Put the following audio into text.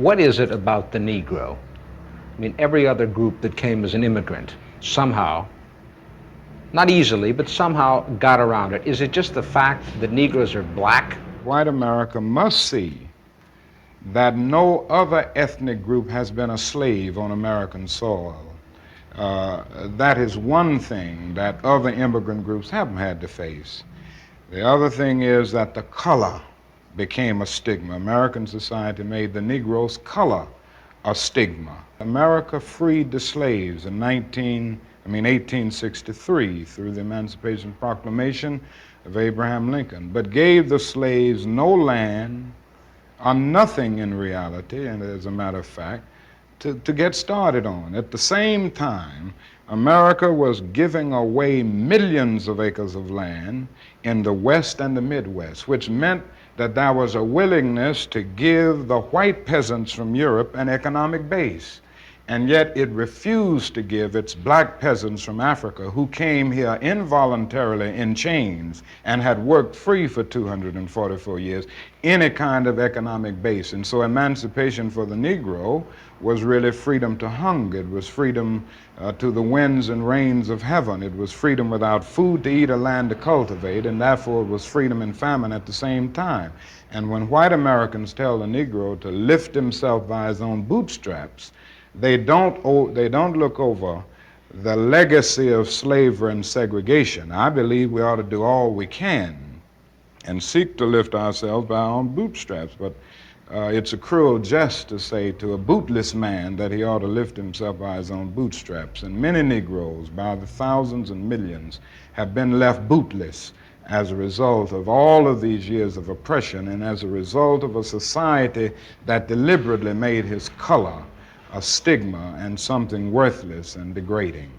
What is it about the Negro? I mean, every other group that came as an immigrant somehow, not easily, but somehow got around it. Is it just the fact that Negroes are black? White America must see that no other ethnic group has been a slave on American soil. That is one thing that other immigrant groups haven't had to face. The other thing is that the color became a stigma. American society made the Negro's color a stigma. America freed the slaves in 1863 through the Emancipation Proclamation of Abraham Lincoln, but gave the slaves no land or nothing in reality, and as a matter of fact, to get started on. At the same time, America was giving away millions of acres of land in the West and the Midwest, which meant that there was a willingness to give the white peasants from Europe an economic base. And yet it refused to give its black peasants from Africa, who came here involuntarily in chains and had worked free for 244 years, any kind of economic base. And so emancipation for the Negro was really freedom to hunger. It was freedom to the winds and rains of heaven. It was freedom without food to eat or land to cultivate, and therefore it was freedom and famine at the same time. And when white Americans tell the Negro to lift himself by his own bootstraps, they don't look over the legacy of slavery and segregation. I believe we ought to do all we can and seek to lift ourselves by our own bootstraps, but it's a cruel jest to say to a bootless man that he ought to lift himself by his own bootstraps. And many Negroes, by the thousands and millions, have been left bootless as a result of all of these years of oppression and as a result of a society that deliberately made his color a stigma and something worthless and degrading.